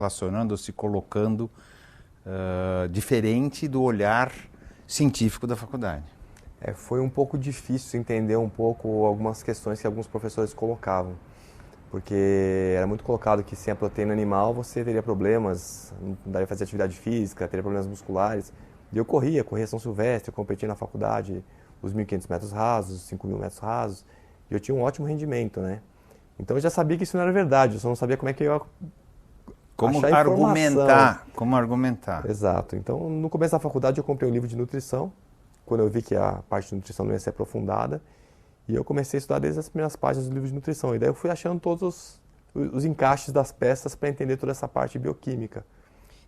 relacionando ou se colocando diferente do olhar científico da faculdade. Foi um pouco difícil entender um pouco algumas questões que alguns professores colocavam, porque era muito colocado que sem a proteína animal você teria problemas, não daria fazer atividade física, teria problemas musculares. E eu corria São Silvestre, eu competia na faculdade, os 1.500 metros rasos, 5.000 metros rasos, e eu tinha um ótimo rendimento, né? Então eu já sabia que isso não era verdade, eu só não sabia como é que eu ia achar informação. Como argumentar. Exato. Então, no começo da faculdade eu comprei um livro de nutrição, quando eu vi que a parte de nutrição não ia ser aprofundada, e eu comecei a estudar desde as primeiras páginas do livro de nutrição. E daí eu fui achando todos os encaixes das peças para entender toda essa parte bioquímica.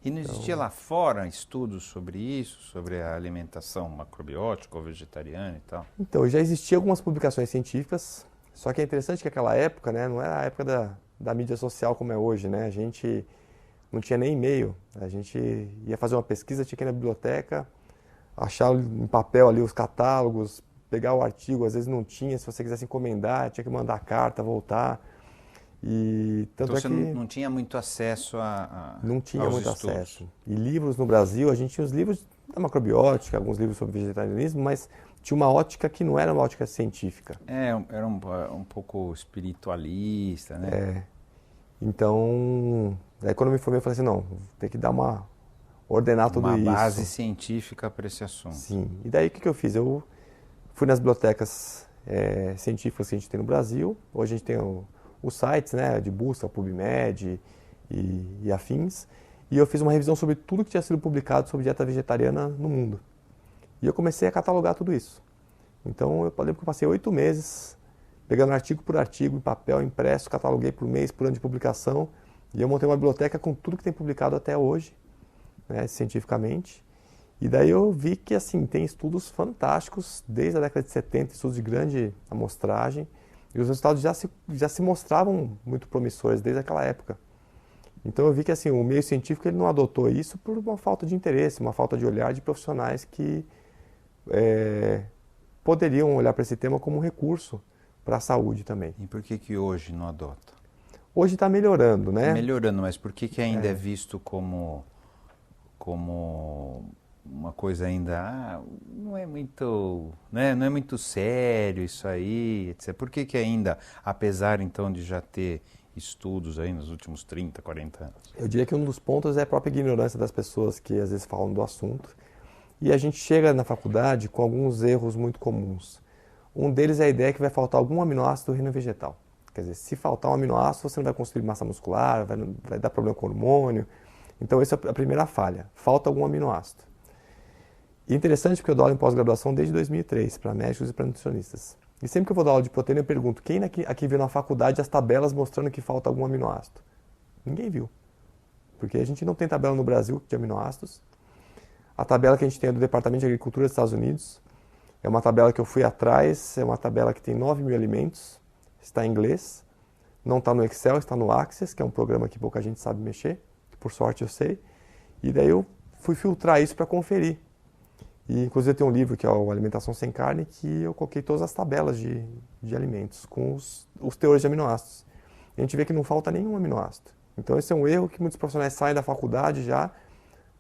E não existia lá fora estudos sobre isso, sobre a alimentação macrobiótica ou vegetariana e tal? Então, já existiam algumas publicações científicas, só que é interessante que aquela época, né, não era a época da mídia social como é hoje, né? A gente não tinha nem e-mail, a gente ia fazer uma pesquisa, tinha que ir na biblioteca, achar em papel ali os catálogos, pegar o artigo, às vezes não tinha, se você quisesse encomendar, tinha que mandar carta, voltar. E tanto então é você que não tinha muito acesso não tinha aos muito estudos. acesso. E livros no Brasil, a gente tinha os livros da macrobiótica, alguns livros sobre vegetarianismo, mas tinha uma ótica que não era uma ótica científica. Era um pouco espiritualista, né? Então, aí quando eu me formei, eu falei assim, não, tem que ordenar tudo isso. Uma base científica para esse assunto. Sim. E daí o que eu fiz? Eu fui nas bibliotecas científicas que a gente tem no Brasil. Hoje a gente tem os sites, né, de busca, PubMed e afins. E eu fiz uma revisão sobre tudo que tinha sido publicado sobre dieta vegetariana no mundo. E eu comecei a catalogar tudo isso. Então eu lembro que eu passei 8 meses pegando artigo por artigo, em papel, impresso, cataloguei por mês, por ano de publicação. E eu montei uma biblioteca com tudo que tem publicado até hoje, né, cientificamente. E daí eu vi que assim, tem estudos fantásticos, desde a década de 70, estudos de grande amostragem, e os resultados já se mostravam muito promissores desde aquela época. Então eu vi que assim, o meio científico ele não adotou isso por uma falta de interesse, uma falta de olhar de profissionais que poderiam olhar para esse tema como um recurso para a saúde também. E por que hoje não adota? Hoje está melhorando, né? Está melhorando, mas por que ainda é visto como uma coisa ainda, não é muito, né? Não é muito sério isso aí, etc. Por que ainda, apesar então de já ter estudos aí nos últimos 30, 40 anos? Eu diria que um dos pontos é a própria ignorância das pessoas que às vezes falam do assunto. E a gente chega na faculdade com alguns erros muito comuns. Um deles é a ideia que vai faltar algum aminoácido do reino vegetal. Quer dizer, se faltar um aminoácido, você não vai construir massa muscular, vai dar problema com o hormônio. Então, essa é a primeira falha. Falta algum aminoácido. E interessante porque eu dou aula em pós-graduação desde 2003, para médicos e para nutricionistas. E sempre que eu vou dar aula de proteína, eu pergunto, quem aqui viu na faculdade as tabelas mostrando que falta algum aminoácido? Ninguém viu. Porque a gente não tem tabela no Brasil de aminoácidos. A tabela que a gente tem é do Departamento de Agricultura dos Estados Unidos. É uma tabela que eu fui atrás, é uma tabela que tem 9.000 alimentos, está em inglês, não está no Excel, está no Access, que é um programa que pouca gente sabe mexer, que por sorte eu sei. E daí eu fui filtrar isso para conferir. E inclusive tem um livro que é o Alimentação Sem Carne, que eu coloquei todas as tabelas de alimentos, com os teores de aminoácidos. E a gente vê que não falta nenhum aminoácido. Então esse é um erro que muitos profissionais saem da faculdade já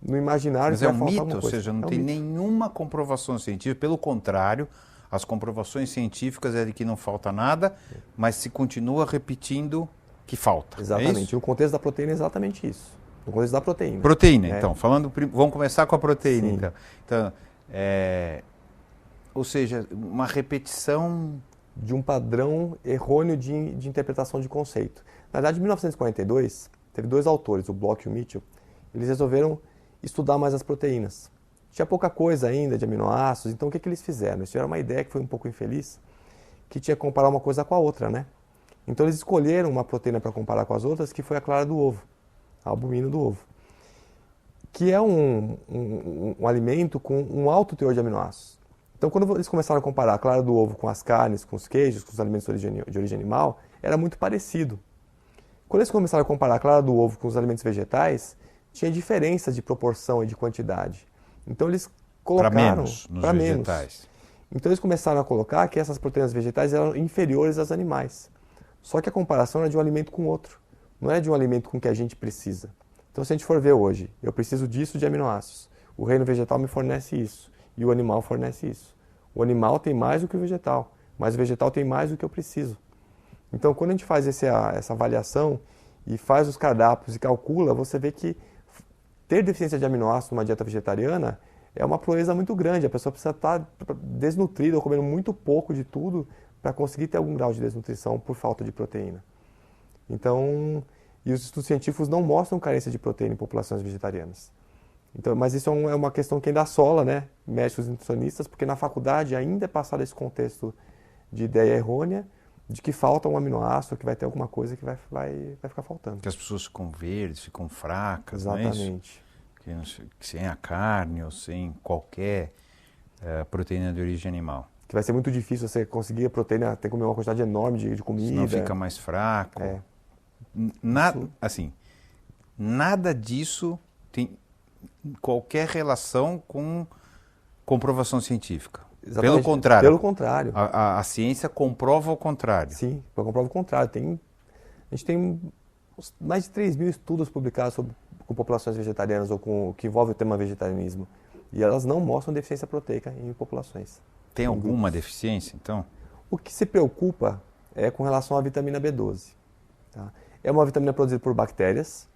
no imaginário que vai faltar alguma coisa. Mas é um mito, ou seja, não tem nenhuma comprovação científica, pelo contrário, as comprovações científicas é de que não falta nada, mas se continua repetindo que falta. Exatamente. É isso? E o contexto da proteína é exatamente isso. No contexto da proteína. Proteína, então. Vamos começar com a proteína, Sim. então. Ou seja, uma repetição de um padrão errôneo de interpretação de conceito. Na verdade, em 1942, teve 2 autores, o Bloch e o Mitchell, eles resolveram estudar mais as proteínas. Tinha pouca coisa ainda de aminoácidos, então o que eles fizeram? Eles tiveram uma ideia que foi um pouco infeliz, que tinha que comparar uma coisa com a outra, né? Então eles escolheram uma proteína para comparar com as outras, que foi a clara do ovo, a albumina do ovo, que é um alimento com um alto teor de aminoácidos. Então quando eles começaram a comparar a clara do ovo com as carnes, com os queijos, com os alimentos de origem animal, era muito parecido. Quando eles começaram a comparar a clara do ovo com os alimentos vegetais, tinha diferença de proporção e de quantidade. Então eles colocaram para menos nos vegetais. Então eles começaram a colocar que essas proteínas vegetais eram inferiores às animais. Só que a comparação era de um alimento com outro, não é de um alimento com o que a gente precisa. Então, se a gente for ver hoje, eu preciso disso de aminoácidos. O reino vegetal me fornece isso e o animal fornece isso. O animal tem mais do que o vegetal, mas o vegetal tem mais do que eu preciso. Então, quando a gente faz essa avaliação e faz os cardápios e calcula, você vê que ter deficiência de aminoácidos numa dieta vegetariana é uma proeza muito grande. A pessoa precisa estar desnutrida ou comendo muito pouco de tudo para conseguir ter algum grau de desnutrição por falta de proteína. Então, e os estudos científicos não mostram carência de proteína em populações vegetarianas. Então, mas isso é uma questão que ainda assola, né, médicos e nutricionistas, porque na faculdade ainda é passado esse contexto de ideia errônea de que falta um aminoácido, que vai ter alguma coisa que vai ficar faltando. Que as pessoas ficam verdes, ficam fracas, não é isso? Exatamente. Que sem a carne ou sem qualquer proteína de origem animal. Que vai ser muito difícil você conseguir a proteína, ter que comer uma quantidade enorme de comida. Senão fica mais fraco. É. Nada disso tem qualquer relação com comprovação científica. Exatamente. Pelo contrário. Pelo contrário. A ciência comprova o contrário. Sim, comprova o contrário. A gente tem mais de 3.000 estudos publicados com populações vegetarianas ou que envolvem o tema vegetarianismo. E elas não mostram deficiência proteica em populações. Tem alguma deficiência, então? O que se preocupa é com relação à vitamina B12. Tá? É uma vitamina produzida por bactérias.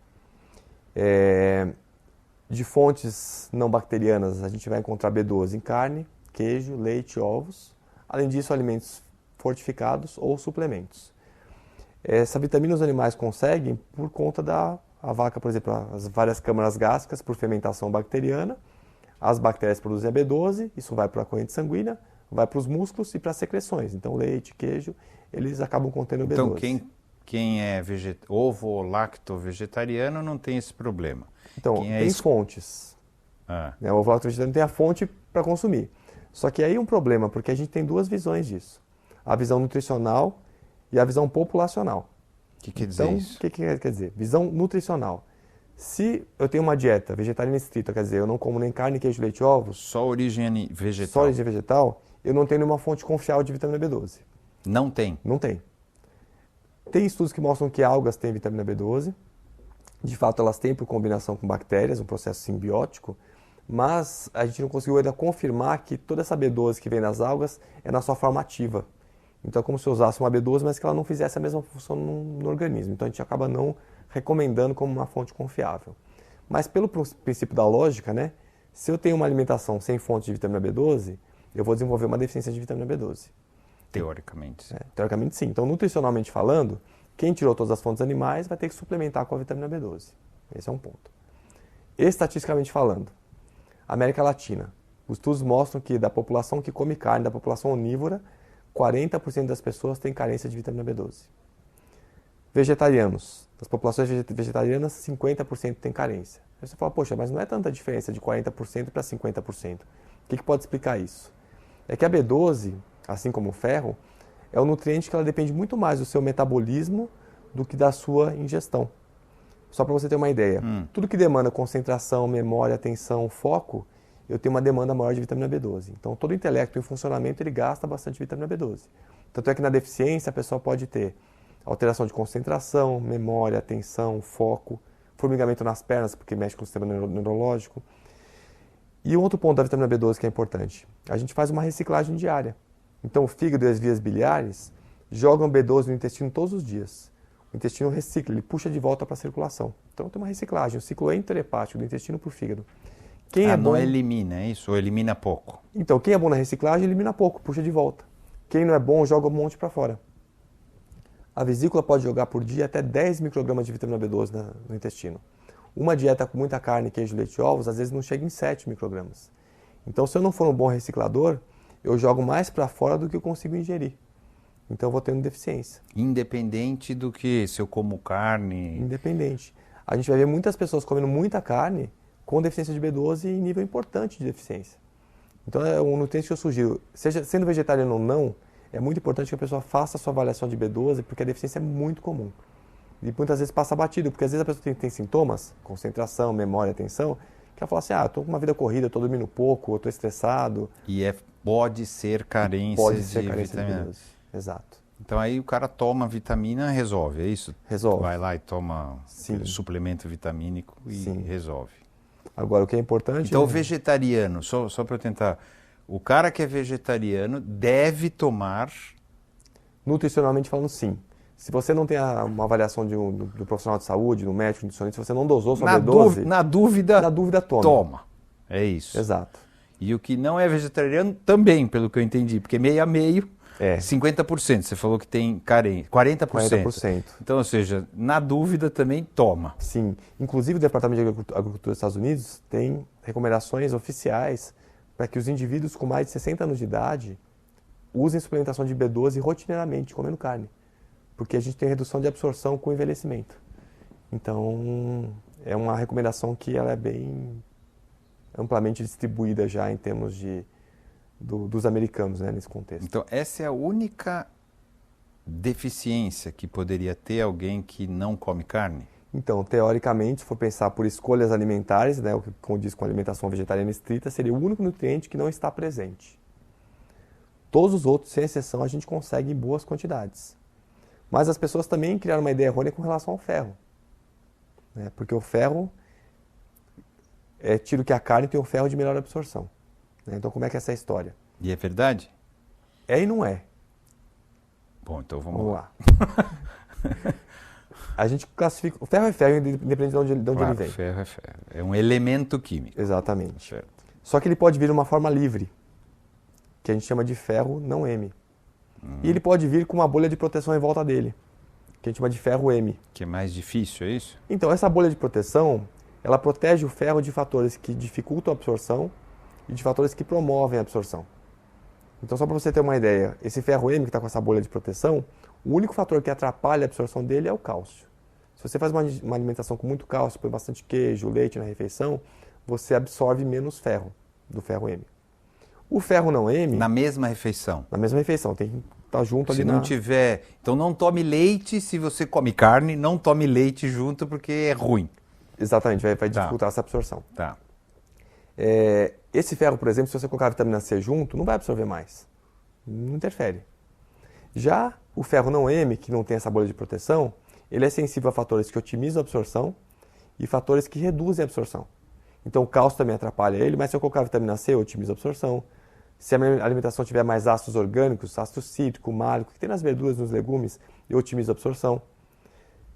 De fontes não bacterianas, a gente vai encontrar B12 em carne, queijo, leite, ovos. Além disso, alimentos fortificados ou suplementos. Essa vitamina os animais conseguem por conta a vaca, por exemplo, as várias câmaras gástricas por fermentação bacteriana. As bactérias produzem a B12, isso vai para a corrente sanguínea, vai para os músculos e para as secreções. Então, leite, queijo, eles acabam contendo B12. Então, quem é ovo ou lacto vegetariano não tem esse problema. Então, tem fontes. O ovo lacto vegetariano tem a fonte para consumir. Só que aí é um problema, porque a gente tem duas visões disso. A visão nutricional e a visão populacional. O que quer dizer isso? O que quer dizer? Visão nutricional. Se eu tenho uma dieta vegetariana estrita, quer dizer, eu não como nem carne, queijo, leite e ovos. Só origem vegetal. Só origem vegetal, eu não tenho nenhuma fonte confiável de vitamina B12. Não tem? Não tem. Tem estudos que mostram que algas têm vitamina B12. De fato, elas têm por combinação com bactérias, um processo simbiótico. Mas a gente não conseguiu ainda confirmar que toda essa B12 que vem das algas é na sua forma ativa. Então é como se eu usasse uma B12, mas que ela não fizesse a mesma função no organismo. Então a gente acaba não recomendando como uma fonte confiável. Mas pelo princípio da lógica, né, se eu tenho uma alimentação sem fonte de vitamina B12, eu vou desenvolver uma deficiência de vitamina B12. Teoricamente, sim. Teoricamente, sim. Então, nutricionalmente falando, quem tirou todas as fontes animais vai ter que suplementar com a vitamina B12. Esse é um ponto. Estatisticamente falando, América Latina, os estudos mostram que da população que come carne, da população onívora, 40% das pessoas têm carência de vitamina B12. Vegetarianos, das populações vegetarianas, 50% têm carência. Aí você fala, poxa, mas não é tanta diferença de 40% para 50%. O que pode explicar isso? É que a B12, assim como o ferro, é um nutriente que ela depende muito mais do seu metabolismo do que da sua ingestão. Só para você ter uma ideia, tudo que demanda concentração, memória, atenção, foco, eu tenho uma demanda maior de vitamina B12. Então, todo o intelecto em funcionamento, ele gasta bastante vitamina B12. Tanto é que na deficiência, a pessoa pode ter alteração de concentração, memória, atenção, foco, formigamento nas pernas, porque mexe com o sistema neurológico. E um outro ponto da vitamina B12 que é importante, a gente faz uma reciclagem diária. Então, o fígado e as vias biliares jogam B12 no intestino todos os dias. O intestino recicla, ele puxa de volta para a circulação. Então, tem uma reciclagem, o ciclo enterohepático do intestino para o fígado. Quem é bom... não elimina, é isso? Ou elimina pouco? Então, quem é bom na reciclagem, elimina pouco, puxa de volta. Quem não é bom, joga um monte para fora. A vesícula pode jogar por dia até 10 microgramas de vitamina B12 no intestino. Uma dieta com muita carne, queijo, leite e ovos, às vezes não chega em 7 microgramas. Então, se eu não for um bom reciclador, eu jogo mais para fora do que eu consigo ingerir. Então, eu vou tendo deficiência. Independente do que se eu como carne... Independente. A gente vai ver muitas pessoas comendo muita carne com deficiência de B12 em nível importante de deficiência. Então, é um nutriente que eu sugiro. Sendo vegetariano ou não, é muito importante que a pessoa faça a sua avaliação de B12, porque a deficiência é muito comum. E muitas vezes passa batido, porque às vezes a pessoa tem sintomas, concentração, memória, atenção, que ela fala assim, estou com uma vida corrida, estou dormindo pouco, estou estressado. E pode ser carência de vitamina. B12. Exato. Então aí o cara toma vitamina, resolve, é isso? Resolve. Vai lá e toma Sim. suplemento vitamínico e Sim. resolve. Agora, o que é importante... Então o vegetariano, só para eu tentar, o cara que é vegetariano deve tomar... Nutricionalmente falando, sim. Se você não tem uma avaliação do profissional de saúde, do médico, nutricionista, se você não dosou sua B12... Na dúvida, toma. É isso. Exato. E o que não é vegetariano também, pelo que eu entendi, porque meio a meio, 50%. Você falou que tem 40%. 40%. Então, ou seja, na dúvida também toma. Sim. Inclusive, o Departamento de Agricultura dos Estados Unidos tem recomendações oficiais para que os indivíduos com mais de 60 anos de idade usem suplementação de B12 rotineiramente, comendo carne. Porque a gente tem redução de absorção com o envelhecimento. Então, é uma recomendação que ela é bem amplamente distribuída já em termos dos americanos, né, nesse contexto. Então, essa é a única deficiência que poderia ter alguém que não come carne? Então, teoricamente, se for pensar por escolhas alimentares, né, o que condiz com alimentação vegetariana estrita, seria o único nutriente que não está presente. Todos os outros, sem exceção, a gente consegue em boas quantidades. Mas as pessoas também criaram uma ideia errônea com relação ao ferro. Né? Porque o ferro é tido que a carne tem um ferro de melhor absorção. Né? Então, como é que é essa história? E é verdade? É e não é. Bom, então vamos lá. A gente classifica... O ferro é ferro, independente de onde ele vem. Ferro é ferro. É um elemento químico. Exatamente. Certo. Só que ele pode vir de uma forma livre, que a gente chama de ferro não M. E ele pode vir com uma bolha de proteção em volta dele, que a gente chama de ferro M. Que é mais difícil, é isso? Então, essa bolha de proteção, ela protege o ferro de fatores que dificultam a absorção e de fatores que promovem a absorção. Então, só para você ter uma ideia, esse ferro M que está com essa bolha de proteção, o único fator que atrapalha a absorção dele é o cálcio. Se você faz uma alimentação com muito cálcio, põe bastante queijo, leite na refeição, você absorve menos ferro do ferro M. O ferro não M... Na mesma refeição? Na mesma refeição, tem que estar junto ali Se não tiver... Então não tome leite se você come carne, não tome leite junto porque é ruim. Exatamente, vai dificultar essa absorção. Tá. Esse ferro, por exemplo, se você colocar a vitamina C junto, não vai absorver mais. Não interfere. Já o ferro não M, que não tem essa bolha de proteção, ele é sensível a fatores que otimizam a absorção e fatores que reduzem a absorção. Então o cálcio também atrapalha ele, mas se eu colocar a vitamina C, otimiza a absorção. Se a minha alimentação tiver mais ácidos orgânicos, ácido cítrico, málico, que tem nas verduras, nos legumes, eu otimizo a absorção.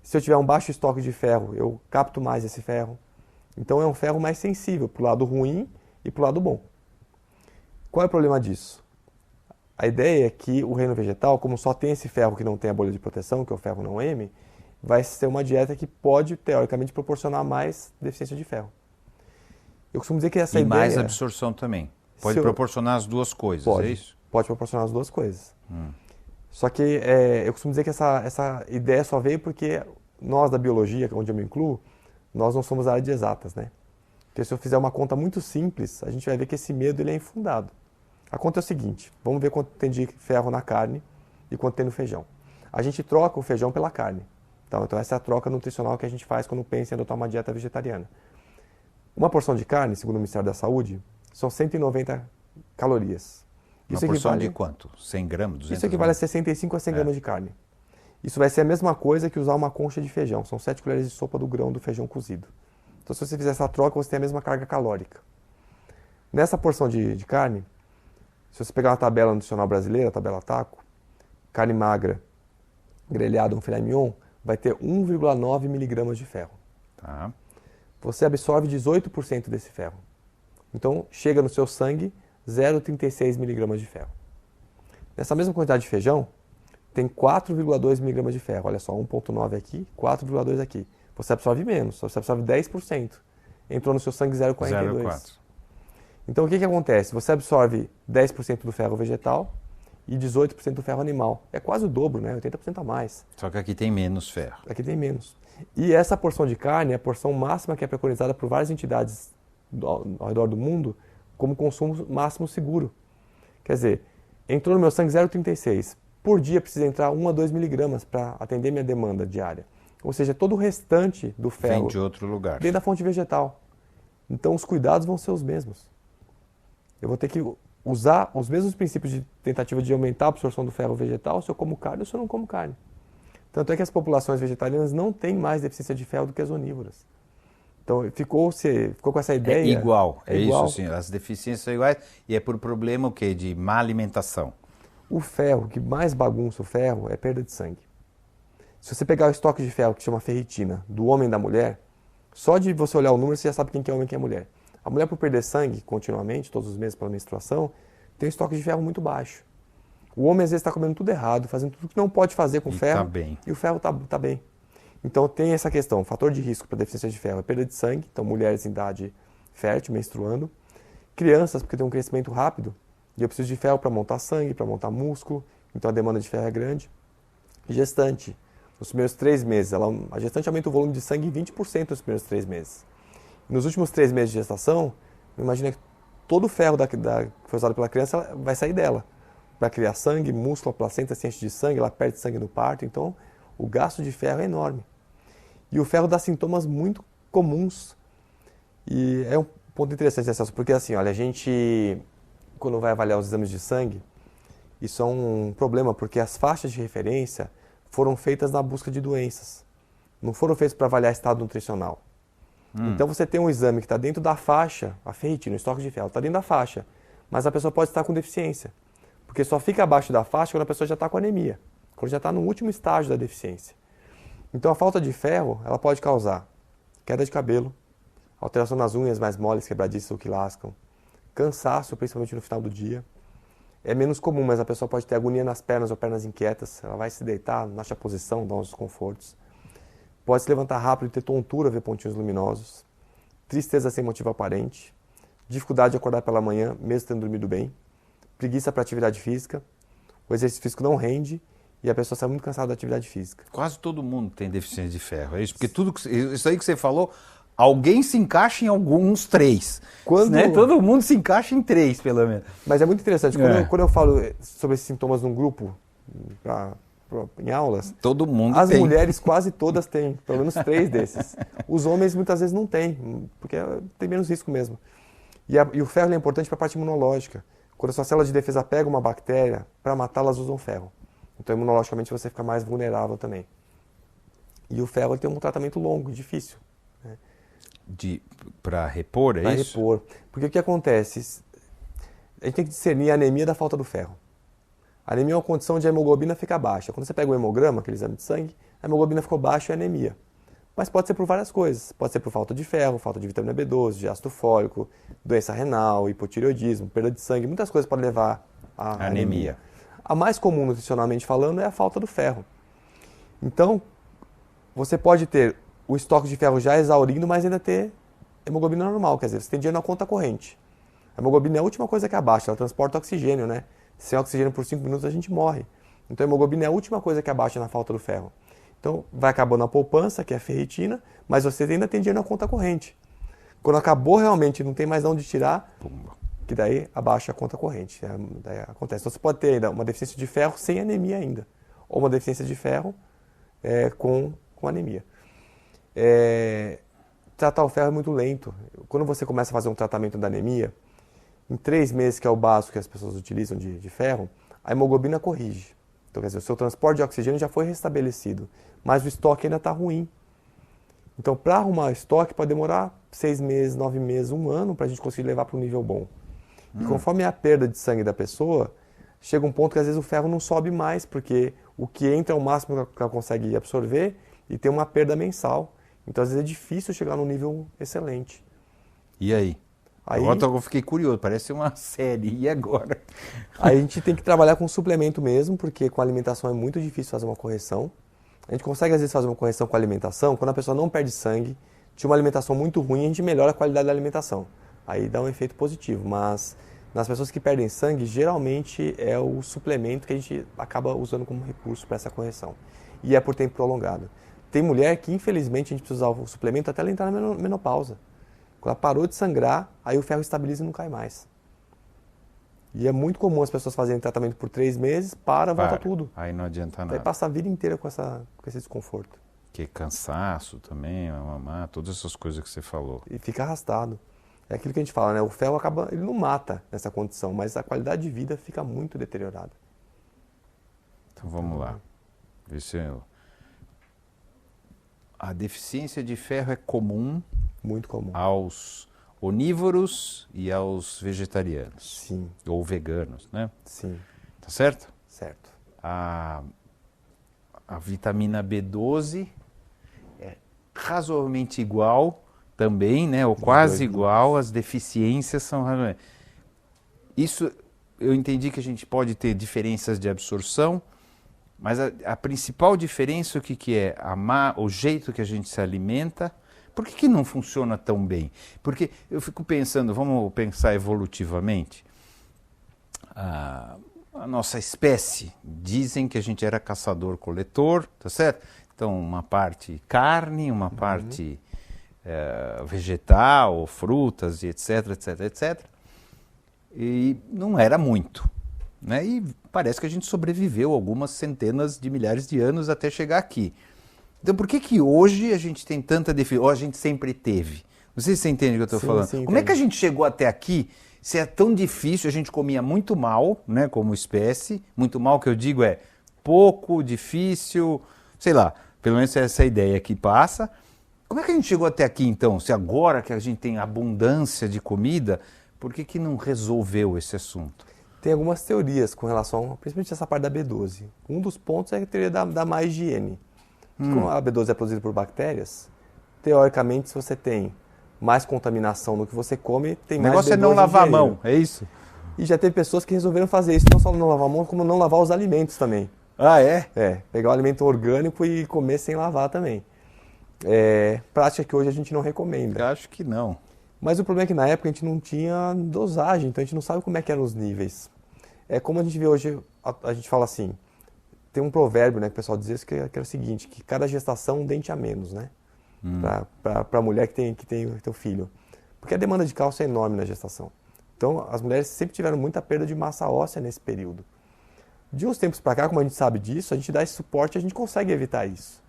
Se eu tiver um baixo estoque de ferro, eu capto mais esse ferro. Então é um ferro mais sensível para o lado ruim e para o lado bom. Qual é o problema disso? A ideia é que o reino vegetal, como só tem esse ferro que não tem a bolha de proteção, que é o ferro não M, vai ser uma dieta que pode, teoricamente, proporcionar mais deficiência de ferro. Eu costumo dizer que essa ideia... E mais absorção também. Pode proporcionar as duas coisas, é isso? Pode proporcionar as duas coisas. Só que eu costumo dizer que essa ideia só veio porque nós da biologia, onde eu me incluo, nós não somos da área de exatas, né? Porque se eu fizer uma conta muito simples, a gente vai ver que esse medo ele é infundado. A conta é o seguinte, vamos ver quanto tem de ferro na carne e quanto tem no feijão. A gente troca o feijão pela carne. Então essa é a troca nutricional que a gente faz quando pensa em adotar uma dieta vegetariana. Uma porção de carne, segundo o Ministério da Saúde, são 190 calorias. Uma porção de quanto? 100 gramas? 200 Isso equivale a 65 a 100 gramas de carne. Isso vai ser a mesma coisa que usar uma concha de feijão. São 7 colheres de sopa do grão do feijão cozido. Então, se você fizer essa troca, você tem a mesma carga calórica. Nessa porção de carne, se você pegar uma tabela nutricional brasileira, a tabela TACO, carne magra, grelhada, um filé mignon, vai ter 1,9 miligramas de ferro. Tá. Você absorve 18% desse ferro. Então, chega no seu sangue 0,36 miligramas de ferro. Nessa mesma quantidade de feijão, tem 4,2 miligramas de ferro. Olha só, 1,9 aqui, 4,2 aqui. Você absorve menos, você absorve 10%. Entrou no seu sangue 0,42. 0,4. Então, o que acontece? Você absorve 10% do ferro vegetal e 18% do ferro animal. É quase o dobro, né? 80% a mais. Só que aqui tem menos ferro. Aqui tem menos. E essa porção de carne é a porção máxima que é preconizada por várias entidades ao redor do mundo como consumo máximo seguro. Quer dizer, entrou no meu sangue 0,36. Por dia precisa entrar 1 a 2 miligramas para atender minha demanda diária. Ou seja, todo o restante do ferro vem de outro lugar. Vem da fonte vegetal. Então os cuidados vão ser os mesmos. Eu vou ter que usar os mesmos princípios de tentativa de aumentar a absorção do ferro vegetal se eu como carne ou se eu não como carne. Tanto é que as populações vegetarianas não têm mais deficiência de ferro do que as onívoras. Então ficou com essa ideia. É igual, é igual. isso, sim. As deficiências são iguais e é por problema o quê? De má alimentação. O ferro, que mais bagunça o ferro, é perda de sangue. Se você pegar o estoque de ferro, que chama ferritina, do homem e da mulher, só de você olhar o número, você já sabe quem que é homem e quem é mulher. A mulher, por perder sangue continuamente, todos os meses pela menstruação, tem um estoque de ferro muito baixo. O homem, às vezes, está comendo tudo errado, fazendo tudo que não pode fazer com ferro, tá bem. E o ferro tá bem. Então, tem essa questão. O fator de risco para deficiência de ferro é perda de sangue, então mulheres em idade fértil, menstruando. Crianças, porque tem um crescimento rápido, e eu preciso de ferro para montar sangue, para montar músculo, então a demanda de ferro é grande. Gestante, nos primeiros 3 meses, a gestante aumenta o volume de sangue em 20% nos primeiros 3 meses. Nos últimos 3 meses de gestação, imagina que todo o ferro que foi usado pela criança vai sair dela. Para criar sangue, músculo, a placenta se enche de sangue, ela perde sangue no parto, então o gasto de ferro é enorme. E o ferro dá sintomas muito comuns. E é um ponto interessante, né, Celso? Porque assim, olha, a gente, quando vai avaliar os exames de sangue, isso é um problema, porque as faixas de referência foram feitas na busca de doenças. Não foram feitas para avaliar estado nutricional. Então você tem um exame que está dentro da faixa, a ferritina, o estoque de ferro, está dentro da faixa, mas a pessoa pode estar com deficiência. Porque só fica abaixo da faixa quando a pessoa já está com anemia, quando já está no último estágio da deficiência. Então a falta de ferro, ela pode causar queda de cabelo, alteração nas unhas mais moles, quebradiças ou que lascam, cansaço, principalmente no final do dia. É menos comum, mas a pessoa pode ter agonia nas pernas ou pernas inquietas, ela vai se deitar, não acha a posição, dá uns desconfortos. Pode se levantar rápido e ter tontura, ver pontinhos luminosos, tristeza sem motivo aparente, dificuldade de acordar pela manhã, mesmo tendo dormido bem, preguiça para atividade física, o exercício físico não rende e a pessoa sai muito cansada da atividade física. Quase todo mundo tem deficiência de ferro, é isso? Porque isso aí que você falou, alguém se encaixa em alguns 3. Né? Todo mundo se encaixa em 3, pelo menos. Mas é muito interessante, quando eu falo sobre esses sintomas num grupo, em aulas, todo mundo as tem. mulheres quase todas têm, pelo menos 3 desses. Os homens muitas vezes não têm, porque tem menos risco mesmo. E o ferro é importante para a parte imunológica. Quando a sua célula de defesa pega uma bactéria, para matá-la, elas usam ferro. Então, imunologicamente, você fica mais vulnerável também. E o ferro tem um tratamento longo, difícil. Né? Para repor, é isso? Para repor. Porque o que acontece? A gente tem que discernir a anemia da falta do ferro. A anemia é uma condição onde a hemoglobina fica baixa. Quando você pega o hemograma, aquele exame de sangue, a hemoglobina ficou baixa e é anemia. Mas pode ser por várias coisas. Pode ser por falta de ferro, falta de vitamina B12, de ácido fólico, doença renal, hipotireoidismo, perda de sangue. Muitas coisas podem levar à anemia. A mais comum, nutricionalmente falando, é a falta do ferro. Então, você pode ter o estoque de ferro já exaurindo, mas ainda ter hemoglobina normal. Quer dizer, você tem dinheiro na conta corrente. A hemoglobina é a última coisa que abaixa, ela transporta oxigênio, né? Sem oxigênio por 5 minutos a gente morre. Então a hemoglobina é a última coisa que abaixa na falta do ferro. Então vai acabando a poupança, que é a ferritina, mas você ainda tem dinheiro na conta corrente. Quando acabou realmente, não tem mais de onde tirar, que daí abaixa a conta corrente. Daí acontece. Então você pode ter ainda uma deficiência de ferro sem anemia ainda. Ou uma deficiência de ferro com anemia. Tratar o ferro é muito lento. Quando você começa a fazer um tratamento da anemia, em 3 meses, que é o básico que as pessoas utilizam de ferro, a hemoglobina corrige. Então, quer dizer, o seu transporte de oxigênio já foi restabelecido, mas o estoque ainda está ruim. Então, para arrumar estoque, pode demorar 6 meses, 9 meses, 1 ano, para a gente conseguir levar para um nível bom. E conforme a perda de sangue da pessoa, chega um ponto que às vezes o ferro não sobe mais, porque o que entra é o máximo que ela consegue absorver e tem uma perda mensal. Então, às vezes é difícil chegar num nível excelente. E aí? Agora eu fiquei curioso, parece uma série. E agora? Aí a gente tem que trabalhar com suplemento mesmo, porque com a alimentação é muito difícil fazer uma correção. A gente consegue às vezes fazer uma correção com a alimentação, quando a pessoa não perde sangue, tinha uma alimentação muito ruim, a gente melhora a qualidade da alimentação. Aí dá um efeito positivo, mas nas pessoas que perdem sangue, geralmente é o suplemento que a gente acaba usando como recurso para essa correção. E é por tempo prolongado. Tem mulher que, infelizmente, a gente precisa usar o suplemento até ela entrar na menopausa. Quando ela parou de sangrar, aí o ferro estabiliza e não cai mais. E é muito comum as pessoas fazerem tratamento por 3 meses, volta tudo. Aí não adianta nada. Aí passa a vida inteira com esse desconforto. Que cansaço também, mamar, todas essas coisas que você falou. E fica arrastado. É aquilo que a gente fala, né? O ferro acaba, ele não mata nessa condição, mas a qualidade de vida fica muito deteriorada. Então vamos lá. A deficiência de ferro é comum Muito comum. aos onívoros e aos vegetarianos. Sim, Ou veganos, né? sim, Tá certo? certo. A vitamina B12 é razoavelmente igual também, né? Ou quase igual, as deficiências são razoavelmente. Isso, eu entendi que a gente pode ter diferenças de absorção, mas a principal diferença, o que é? O jeito que a gente se alimenta. Por que não funciona tão bem? Porque eu fico pensando, vamos pensar evolutivamente, a nossa espécie, dizem que a gente era caçador-coletor, tá certo? Então, uma parte carne, uma parte vegetal, frutas, e etc, etc, etc. E não era muito, né? E parece que a gente sobreviveu algumas centenas de milhares de anos até chegar aqui. Então, por que hoje a gente tem tanta definição? Ou a gente sempre teve? Não sei se você entende o que eu estou falando. Sim, como é que a gente chegou até aqui se é tão difícil? A gente comia muito mal, né, como espécie. Muito mal, que eu digo é pouco, difícil, sei lá. Pelo menos essa é a ideia que passa. Como é que a gente chegou até aqui, então? Se agora que a gente tem abundância de comida, por que não resolveu esse assunto? Tem algumas teorias com relação, principalmente essa parte da B12. Um dos pontos é a teoria da má higiene. Como a B12 é produzida por bactérias, teoricamente, se você tem mais contaminação no que você come, tem mais B12. O negócio é não lavar a mão, é isso? E já teve pessoas que resolveram fazer isso, não só não lavar a mão, como não lavar os alimentos também. Ah, é? É, pegar o alimento orgânico e comer sem lavar também. Prática que hoje a gente não recomenda. Eu acho que não. Mas o problema é que na época a gente não tinha dosagem, então a gente não sabe como é que eram os níveis. É como a gente vê hoje, a gente fala assim, tem um provérbio, né, que o pessoal diz isso, que é o seguinte, que cada gestação um dente a menos, né? Para a mulher que tem o filho. Porque a demanda de cálcio é enorme na gestação. Então, as mulheres sempre tiveram muita perda de massa óssea nesse período. De uns tempos para cá, como a gente sabe disso, a gente dá esse suporte e a gente consegue evitar isso.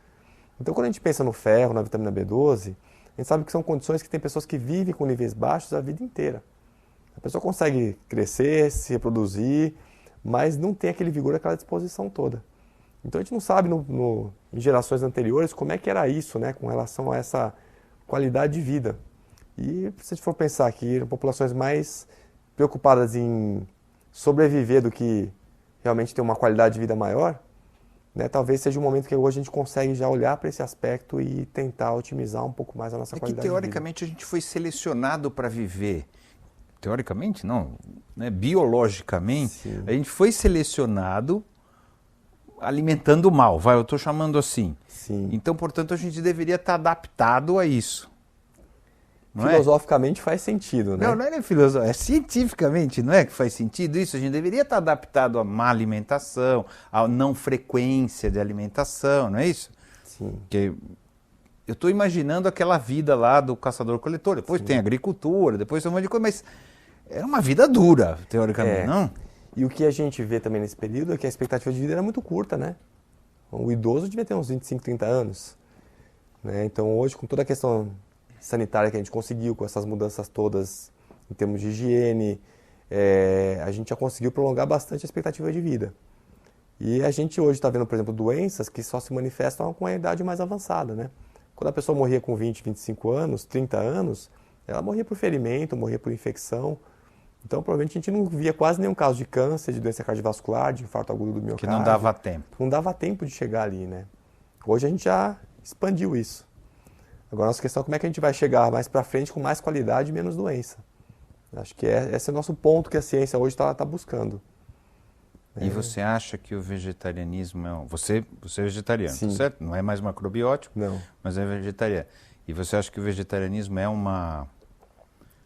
Então, quando a gente pensa no ferro, na vitamina B12, a gente sabe que são condições que tem pessoas que vivem com níveis baixos a vida inteira. A pessoa consegue crescer, se reproduzir, mas não tem aquele vigor, aquela disposição toda. Então a gente não sabe em gerações anteriores como é que era isso, né, com relação a essa qualidade de vida. E se a gente for pensar que eram populações mais preocupadas em sobreviver do que realmente ter uma qualidade de vida maior, né, talvez seja um momento que hoje a gente consegue já olhar para esse aspecto e tentar otimizar um pouco mais a nossa qualidade de vida. Teoricamente a gente foi selecionado para viver. Teoricamente não, né? Biologicamente, Sim. a gente foi selecionado alimentando mal, eu estou chamando assim. Sim. Então, portanto, a gente deveria estar adaptado a isso. Não Filosoficamente faz sentido, né? Não é filosofia, é cientificamente, não é que faz sentido isso? A gente deveria estar adaptado à má alimentação, à não frequência de alimentação, não é isso? Sim. Porque eu estou imaginando aquela vida lá do caçador-coletor, depois tem agricultura, depois tem um monte de coisa, mas é uma vida dura, teoricamente, não? E o que a gente vê também nesse período é que a expectativa de vida era muito curta, né? O idoso devia ter uns 25, 30 anos. Né? Então hoje, com toda a questão sanitária que a gente conseguiu, com essas mudanças todas em termos de higiene, a gente já conseguiu prolongar bastante a expectativa de vida. E a gente hoje está vendo, por exemplo, doenças que só se manifestam com a idade mais avançada, né? Quando a pessoa morria com 20, 25 anos, 30 anos, ela morria por ferimento, morria por infecção. Então, provavelmente, a gente não via quase nenhum caso de câncer, de doença cardiovascular, de infarto agudo do miocárdio. Que não dava tempo. Não dava tempo de chegar ali, né? Hoje a gente já expandiu isso. Agora, a nossa questão é como é que a gente vai chegar mais para frente com mais qualidade e menos doença. Acho que esse é o nosso ponto que a ciência hoje está buscando. E você acha que o vegetarianismo é... Você é vegetariano, Sim. certo? Não é mais macrobiótico, Não. mas é vegetariano. E você acha que o vegetarianismo é uma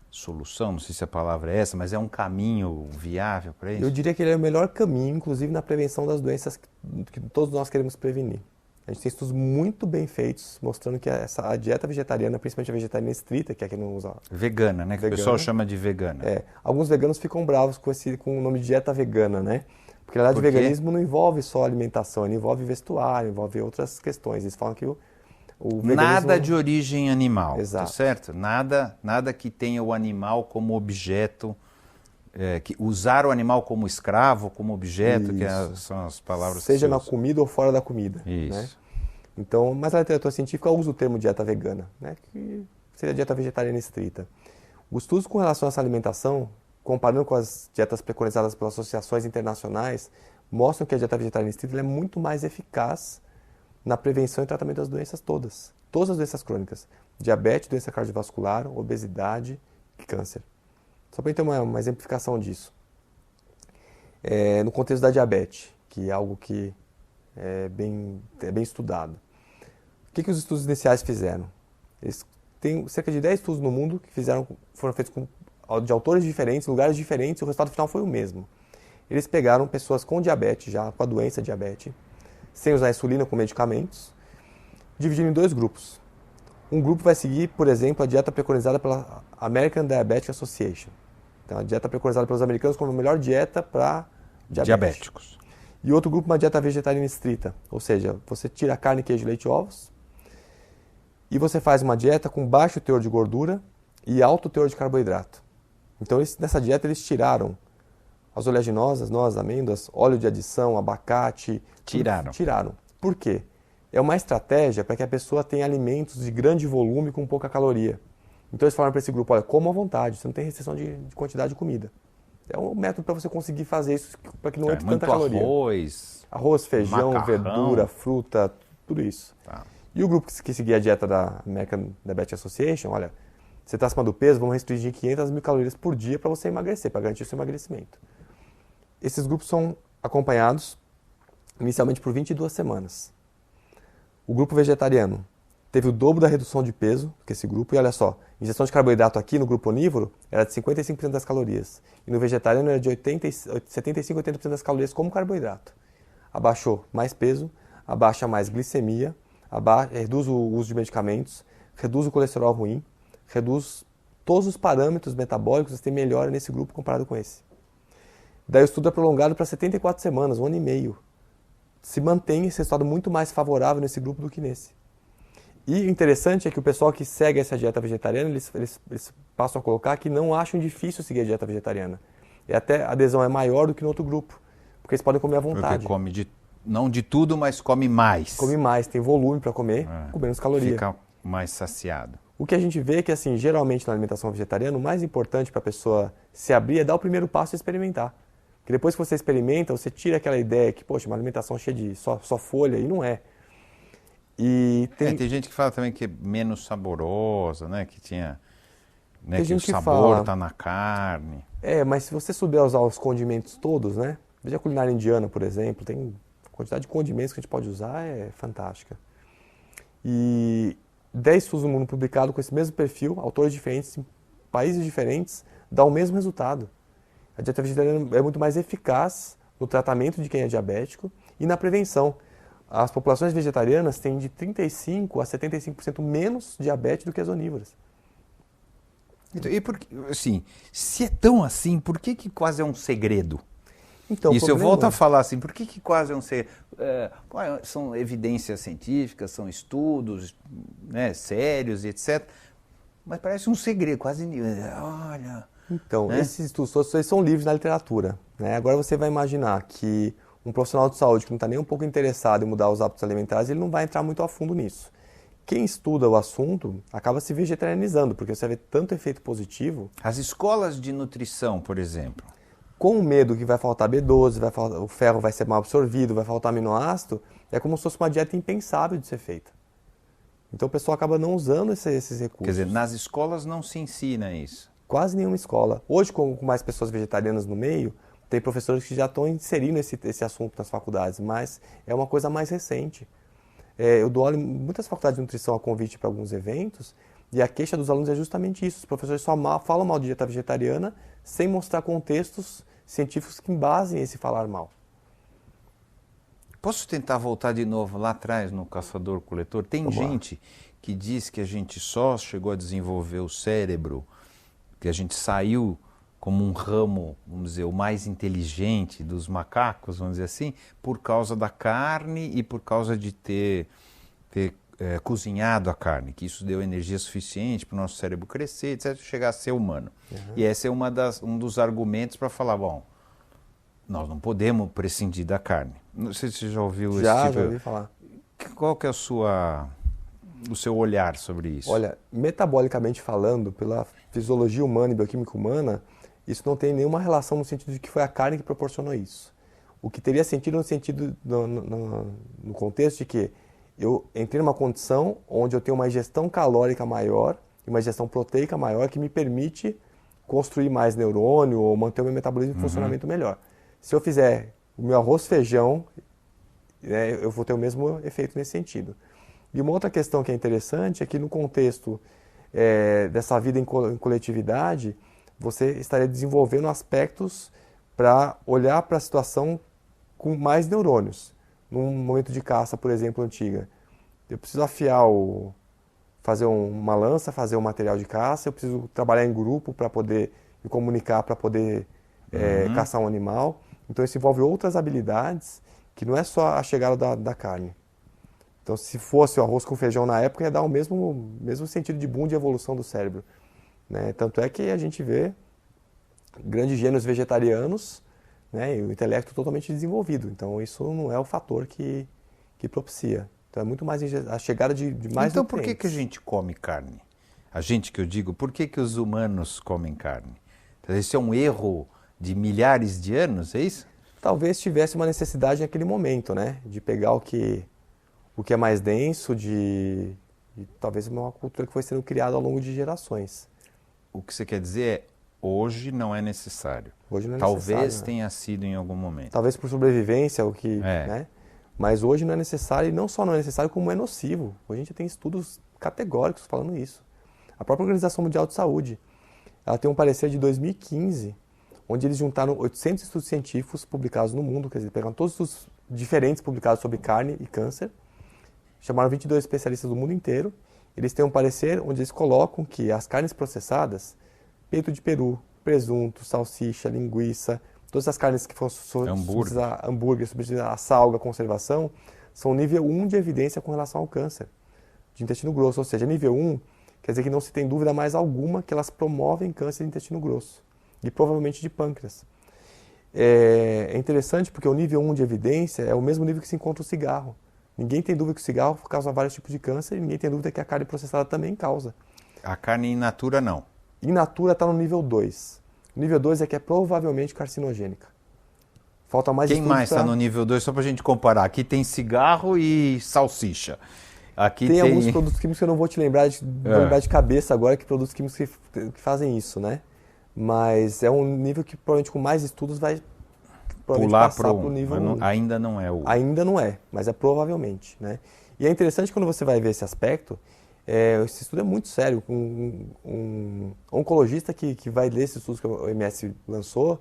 solução, não sei se a palavra é essa, mas é um caminho viável para isso? Eu diria que ele é o melhor caminho, inclusive na prevenção das doenças que todos nós queremos prevenir. A gente tem estudos muito bem feitos mostrando que a dieta vegetariana, principalmente a vegetariana estrita, que é quem não usa... Vegana, né? Que Vegana. O pessoal chama de vegana. Alguns veganos ficam bravos com o nome de dieta vegana, né? Porque na verdade o veganismo não envolve só alimentação, ele envolve vestuário, envolve outras questões. Eles falam que O Nada de origem animal, Exato. tá certo? Nada que tenha o animal como objeto, usar o animal como escravo, como objeto, são as palavras que seja se na usam. comida ou fora da comida. Isso. Né? Então, mas a literatura científica usa o termo dieta vegana, né? Que seria dieta vegetariana estrita. Os estudos com relação a essa alimentação, comparando com as dietas preconizadas pelas associações internacionais, mostram que a dieta vegetariana estrita é muito mais eficaz na prevenção e tratamento das doenças todas as doenças crônicas, diabetes, doença cardiovascular, obesidade e câncer. Só para ter uma exemplificação disso. No contexto da diabetes, que é algo que é bem estudado. O que os estudos iniciais fizeram? Eles têm cerca de 10 estudos no mundo que foram feitos de autores diferentes, lugares diferentes, e o resultado final foi o mesmo. Eles pegaram pessoas com diabetes, já com a doença diabetes, sem usar insulina com medicamentos, dividiram em 2 grupos. Um grupo vai seguir, por exemplo, a dieta preconizada pela American Diabetic Association. Então, a dieta preconizada pelos americanos como a melhor dieta para diabéticos. E outro grupo, uma dieta vegetariana estrita. Ou seja, você tira carne, queijo, leite e ovos e você faz uma dieta com baixo teor de gordura e alto teor de carboidrato. Então, nessa dieta, eles tiraram as oleaginosas, nozes, amêndoas, óleo de adição, abacate. Tiraram. Por quê? É uma estratégia para que a pessoa tenha alimentos de grande volume com pouca caloria. Então eles falaram para esse grupo, olha, coma à vontade, você não tem restrição de quantidade de comida. É um método para você conseguir fazer isso para que não entre tanta caloria. Arroz, feijão, macarrão, verdura, fruta, tudo isso. Tá. E o grupo que seguia a dieta da American Diabetes Association, olha, você está acima do peso, vamos restringir 500 mil calorias por dia para você emagrecer, para garantir o seu emagrecimento. Esses grupos são acompanhados inicialmente por 22 semanas. O grupo vegetariano teve o dobro da redução de peso que esse grupo, e olha só, ingestão de carboidrato aqui no grupo onívoro era de 55% das calorias, e no vegetariano era de 75% a 80% das calorias como carboidrato. Abaixou mais peso, abaixa mais glicemia, reduz o uso de medicamentos, reduz o colesterol ruim, reduz todos os parâmetros metabólicos, você tem melhora nesse grupo comparado com esse. Daí o estudo é prolongado para 74 semanas, 1 ano e meio. Se mantém esse resultado muito mais favorável nesse grupo do que nesse. E o interessante é que o pessoal que segue essa dieta vegetariana, eles passam a colocar que não acham difícil seguir a dieta vegetariana. E até a adesão é maior do que no outro grupo, porque eles podem comer à vontade. Porque come não de tudo, mas come mais. Come mais, tem volume para comer, com menos caloria. Fica mais saciado. O que a gente vê é que, assim, geralmente na alimentação vegetariana, o mais importante para a pessoa se abrir é dar o primeiro passo e experimentar. Porque depois que você experimenta, você tira aquela ideia que, poxa, uma alimentação cheia de só folha, e não é. E tem gente que fala também que é menos saborosa, né? Que tinha, né? Que o sabor está na carne. Mas se você souber usar os condimentos todos, né? Veja a culinária indiana, por exemplo, tem a quantidade de condimentos que a gente pode usar é fantástica. E 10 estudos no mundo publicados com esse mesmo perfil, autores diferentes, em países diferentes, dá o mesmo resultado. A dieta vegetariana é muito mais eficaz no tratamento de quem é diabético e na prevenção. As populações vegetarianas têm de 35% a 75% menos diabetes do que as onívoras. Então, e por, assim, se é tão assim, por que quase é um segredo? Então, e se eu volto a falar assim, por que quase é um segredo? São evidências científicas, são estudos, né, sérios e etc. Mas parece um segredo, quase... Olha... Então, esses estudos todos são livres na literatura. Né? Agora você vai imaginar que um profissional de saúde que não está nem um pouco interessado em mudar os hábitos alimentares, ele não vai entrar muito a fundo nisso. Quem estuda o assunto acaba se vegetarianizando, porque você vê tanto efeito positivo. As escolas de nutrição, por exemplo. Com o medo que vai faltar B12, o ferro vai ser mal absorvido, vai faltar aminoácido, é como se fosse uma dieta impensável de ser feita. Então o pessoal acaba não usando esses recursos. Quer dizer, nas escolas não se ensina isso. Quase nenhuma escola. Hoje, com mais pessoas vegetarianas no meio, tem professores que já estão inserindo esse assunto nas faculdades, mas é uma coisa mais recente. Eu dou aula em muitas faculdades de nutrição a convite para alguns eventos, e a queixa dos alunos é justamente isso. Os professores só falam mal de dieta vegetariana sem mostrar contextos científicos que embasem esse falar mal. Posso tentar voltar de novo lá atrás no caçador-coletor? Tem gente que diz que a gente só chegou a desenvolver o cérebro, que a gente saiu como um ramo, vamos dizer, o mais inteligente dos macacos, vamos dizer assim, por causa da carne e por causa de ter cozinhado a carne, que isso deu energia suficiente para o nosso cérebro crescer, etc., chegar a ser humano. E esse é um dos argumentos para falar, bom, nós não podemos prescindir da carne. Não sei se você já ouviu esse tipo... Já ouvi falar. Qual que é o seu olhar sobre isso? Olha, metabolicamente falando, pela fisiologia humana e bioquímica humana, isso não tem nenhuma relação no sentido de que foi a carne que proporcionou isso. O que teria sentido no sentido, no contexto de que eu entrei numa condição onde eu tenho uma ingestão calórica maior e uma ingestão proteica maior que me permite construir mais neurônio ou manter o meu metabolismo em funcionamento melhor. Se eu fizer o meu arroz feijão, né, eu vou ter o mesmo efeito nesse sentido. E uma outra questão que é interessante é que no contexto dessa vida em coletividade, você estaria desenvolvendo aspectos para olhar para a situação com mais neurônios. Num momento de caça, por exemplo, antiga, eu preciso fazer uma lança, fazer um material de caça, eu preciso trabalhar em grupo para poder me comunicar, para poder caçar um animal. Então isso envolve outras habilidades que não é só a chegada da carne. Então se fosse o arroz com feijão na época, ia dar o mesmo sentido de boom de evolução do cérebro. Né? Tanto é que a gente vê grandes gênios vegetarianos, né, e o intelecto totalmente desenvolvido. Então isso não é o fator que propicia. Então é muito mais a chegada de mais Então nutrientes. por que a gente come carne? A gente que eu digo, por que os humanos comem carne? Então, esse é um erro de milhares de anos, é isso? Talvez tivesse uma necessidade naquele momento, né, de pegar o que é mais denso, de talvez uma cultura que foi sendo criada ao longo de gerações. O que você quer dizer é, hoje não é necessário. Hoje não é Talvez necessário, né? tenha sido em algum momento. Talvez por sobrevivência, né? Mas hoje não é necessário, e não só não é necessário, como é nocivo. Hoje a gente tem estudos categóricos falando isso. A própria Organização Mundial de Saúde, ela tem um parecer de 2015, onde eles juntaram 800 estudos científicos publicados no mundo, quer dizer, pegaram todos os estudos diferentes publicados sobre carne e câncer, chamaram 22 especialistas do mundo inteiro, eles têm um parecer onde eles colocam que as carnes processadas, peito de peru, presunto, salsicha, linguiça, todas as carnes que foram hambúrguer, a salga, conservação, são nível 1 de evidência com relação ao câncer de intestino grosso. Ou seja, nível 1 quer dizer que não se tem dúvida mais alguma que elas promovem câncer de intestino grosso e provavelmente de pâncreas. É interessante porque o nível 1 de evidência é o mesmo nível que se encontra o cigarro. Ninguém tem dúvida que o cigarro causa vários tipos de câncer e ninguém tem dúvida que a carne processada também causa. A carne in natura não. In natura está no nível 2. O nível 2 é que é provavelmente carcinogênica. Falta mais Quem mais está no nível 2, só para a gente comparar? Aqui tem cigarro e salsicha. Aqui tem alguns produtos químicos que eu não vou te lembrar de cabeça agora, que produtos químicos que fazem isso, né? Mas é um nível que provavelmente com mais estudos vai pular passar para o nível 1. Ainda não é o... Ainda não é, mas é provavelmente, né? E é interessante quando você vai ver esse aspecto, esse estudo é muito sério. Um oncologista que vai ler esses estudos que o OMS lançou,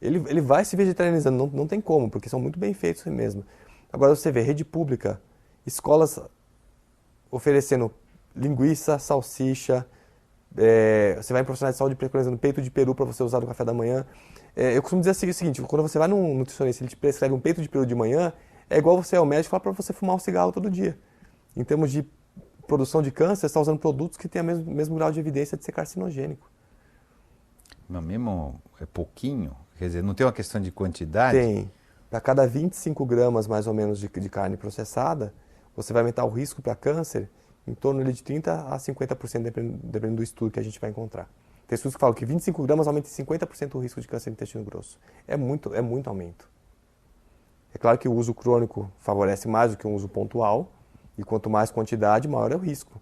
ele vai se vegetarianizando, não tem como, porque são muito bem feitos mesmo. Agora você vê rede pública, escolas oferecendo linguiça, salsicha, você vai em profissionais de saúde preconizando peito de peru para você usar no café da manhã. Eu costumo dizer o seguinte, quando você vai num nutricionista e ele te prescreve um peito de peru de manhã, é igual você ao médico falar para você fumar um cigarro todo dia. Em termos de produção de câncer, você está usando produtos que têm o mesmo grau de evidência de ser carcinogênico. Mas mesmo é pouquinho? Quer dizer, não tem uma questão de quantidade? Tem. Para cada 25 gramas, mais ou menos, de carne processada, você vai aumentar o risco para câncer em torno de 30% a 50%, dependendo do estudo que a gente vai encontrar. Tem estudos que falam que 25 gramas aumenta em 50% o risco de câncer de intestino grosso. É muito aumento. É claro que o uso crônico favorece mais do que um uso pontual, e quanto mais quantidade, maior é o risco.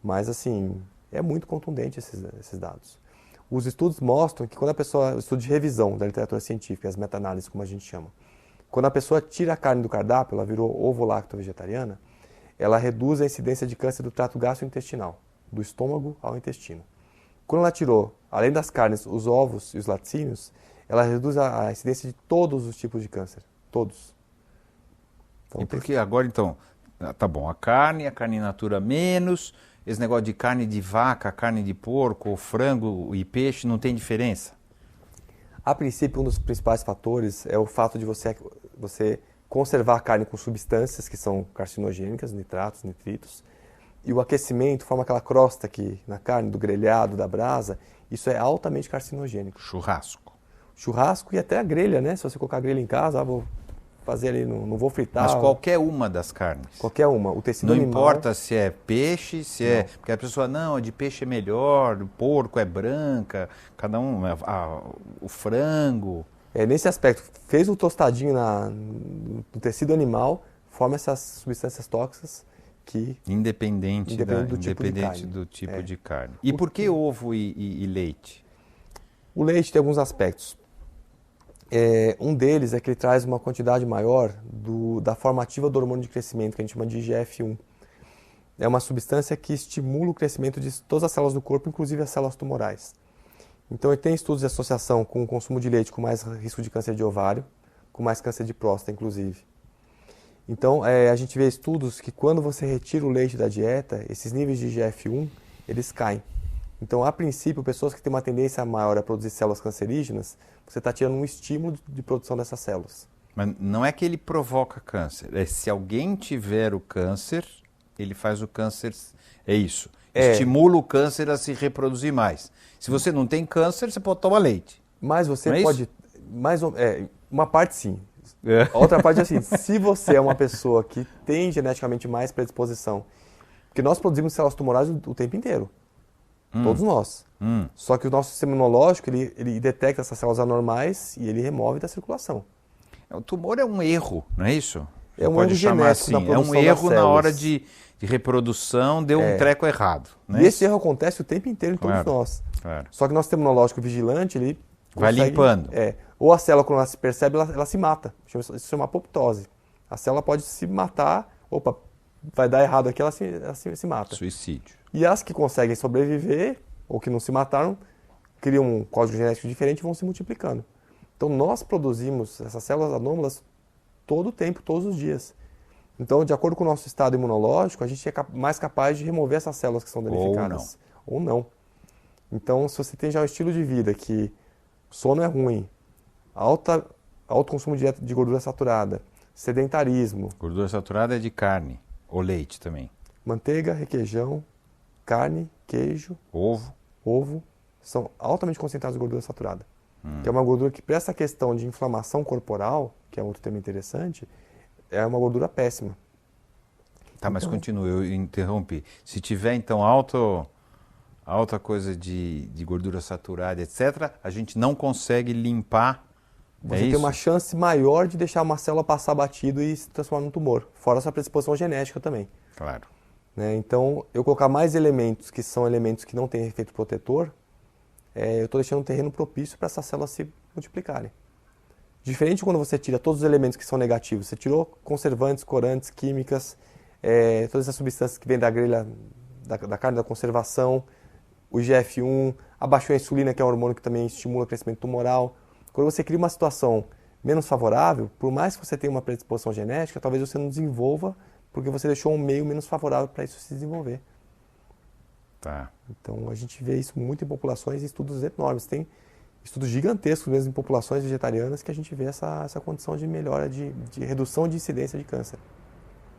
Mas, assim, é muito contundente esses dados. Os estudos mostram que quando a pessoa, estudo de revisão da literatura científica, as meta-análises, como a gente chama, quando a pessoa tira a carne do cardápio, ela virou ovo-lacto-vegetariana, ela reduz a incidência de câncer do trato gastrointestinal, do estômago ao intestino. Quando ela tirou, além das carnes, os ovos e os laticínios, ela reduz a incidência de todos os tipos de câncer. Todos. Então, e por que agora, então, tá bom, a carne in natura menos, esse negócio de carne de vaca, carne de porco, frango e peixe, não tem diferença? A princípio, um dos principais fatores é o fato de você conservar a carne com substâncias que são carcinogênicas, nitratos, nitritos, e o aquecimento forma aquela crosta aqui na carne, do grelhado, da brasa, isso é altamente carcinogênico. Churrasco. Churrasco e até a grelha, né? Se você colocar a grelha em casa, vou fazer ali, não vou fritar. Mas qualquer uma das carnes. Qualquer uma. O tecido Não animal... importa se é peixe, se é... Porque a pessoa, não, a de peixe é melhor, o porco é branca, cada um... o frango... Nesse aspecto, fez o tostadinho no tecido animal, forma essas substâncias tóxicas que... Independente do tipo de carne. E por que ovo e leite? O leite tem alguns aspectos. Um deles é que ele traz uma quantidade maior da formativa do hormônio de crescimento, que a gente chama de IGF-1. É uma substância que estimula o crescimento de todas as células do corpo, inclusive as células tumorais. Então, ele tem estudos de associação com o consumo de leite com mais risco de câncer de ovário, com mais câncer de próstata, inclusive. Então, a gente vê estudos que quando você retira o leite da dieta, esses níveis de IGF-1, eles caem. Então, a princípio, pessoas que têm uma tendência maior a produzir células cancerígenas, você está tirando um estímulo de produção dessas células. Mas não é que ele provoca câncer, é se alguém tiver o câncer, ele faz o câncer, é isso. Estimula o câncer a se reproduzir mais. Se você não tem câncer, você pode tomar leite. Mas você pode... uma parte sim. A outra parte é assim, se você é uma pessoa que tem geneticamente mais predisposição, porque nós produzimos células tumorais o tempo inteiro, todos nós. Só que o nosso sistema imunológico, ele detecta essas células anormais e ele remove da circulação. O tumor é um erro, não é isso? É um erro genético na produção das células. É um erro na hora de reprodução, deu um treco errado. E esse erro acontece o tempo inteiro em todos nós. Claro. Só que nosso sistema imunológico vigilante, ele vai limpando. Ou a célula, quando ela se percebe, ela se mata. Isso chama apoptose. A célula pode se matar, opa, vai dar errado aqui, ela se mata. Suicídio. E as que conseguem sobreviver, ou que não se mataram, criam um código genético diferente e vão se multiplicando. Então nós produzimos essas células anômalas todo o tempo, todos os dias. Então, de acordo com o nosso estado imunológico, a gente é mais capaz de remover essas células que são danificadas. Ou não. Então, se você tem já um estilo de vida que sono é ruim, alto consumo de gordura saturada, sedentarismo... Gordura saturada é de carne, ou leite também. Manteiga, requeijão, carne, queijo, ovo, são altamente concentrados em gordura saturada. Que é uma gordura que, para essa questão de inflamação corporal, que é outro tema interessante, é uma gordura péssima. Tá, mas continua, eu interrompi. Se tiver, então, alta coisa de gordura saturada, etc., a gente não consegue limpar. Você tem uma chance maior de deixar uma célula passar batido e se transformar num tumor, fora a sua predisposição genética também. Claro. Então, eu colocar mais elementos que são elementos que não têm efeito protetor, eu estou deixando um terreno propício para essas células se multiplicarem. Diferente de quando você tira todos os elementos que são negativos, você tirou conservantes, corantes, químicas, todas essas substâncias que vêm da grelha, da carne da conservação, o IGF-1, abaixou a insulina, que é um hormônio que também estimula o crescimento tumoral. Quando você cria uma situação menos favorável, por mais que você tenha uma predisposição genética, talvez você não desenvolva, porque você deixou um meio menos favorável para isso se desenvolver. Tá. Então, a gente vê isso muito em populações e estudos enormes. Tem estudos gigantescos mesmo em populações vegetarianas que a gente vê essa condição de melhora, de redução de incidência de câncer.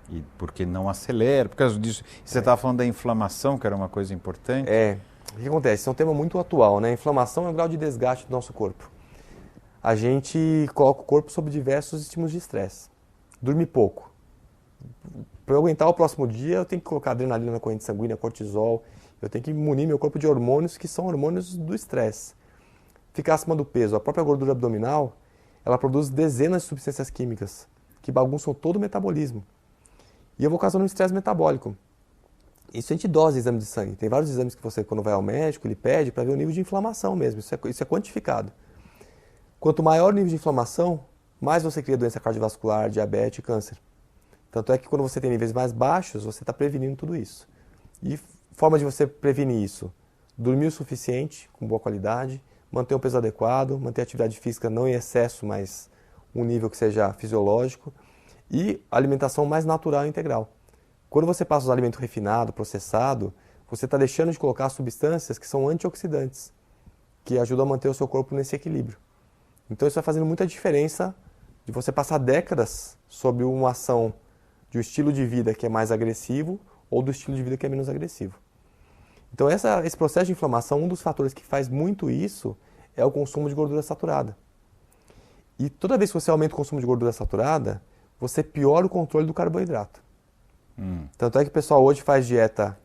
E porque não acelera, por causa disso. Você estava falando da inflamação, que era uma coisa importante. O que acontece? Isso é um tema muito atual, né? A inflamação é o grau de desgaste do nosso corpo. A gente coloca o corpo sob diversos estímulos de estresse. Dormir pouco. Para eu aguentar o próximo dia, eu tenho que colocar adrenalina na corrente sanguínea, cortisol. Eu tenho que munir meu corpo de hormônios que são hormônios do estresse. Ficar acima do peso. A própria gordura abdominal, ela produz dezenas de substâncias químicas que bagunçam todo o metabolismo. E eu vou causando um estresse metabólico. Isso a gente dose exame de sangue. Tem vários exames que você, quando vai ao médico, ele pede para ver o nível de inflamação mesmo. Isso é quantificado. Quanto maior o nível de inflamação, mais você cria doença cardiovascular, diabetes e câncer. Tanto é que quando você tem níveis mais baixos, você está prevenindo tudo isso. E forma de você prevenir isso? Dormir o suficiente, com boa qualidade, manter o peso adequado, manter a atividade física não em excesso, mas um nível que seja fisiológico, e alimentação mais natural e integral. Quando você passa os alimentos refinados, processados, você está deixando de colocar substâncias que são antioxidantes, que ajudam a manter o seu corpo nesse equilíbrio. Então isso vai fazendo muita diferença de você passar décadas sob uma ação de um estilo de vida que é mais agressivo ou do estilo de vida que é menos agressivo. Então esse processo de inflamação, um dos fatores que faz muito isso é o consumo de gordura saturada. E toda vez que você aumenta o consumo de gordura saturada, você piora o controle do carboidrato. Tanto é que o pessoal hoje faz dieta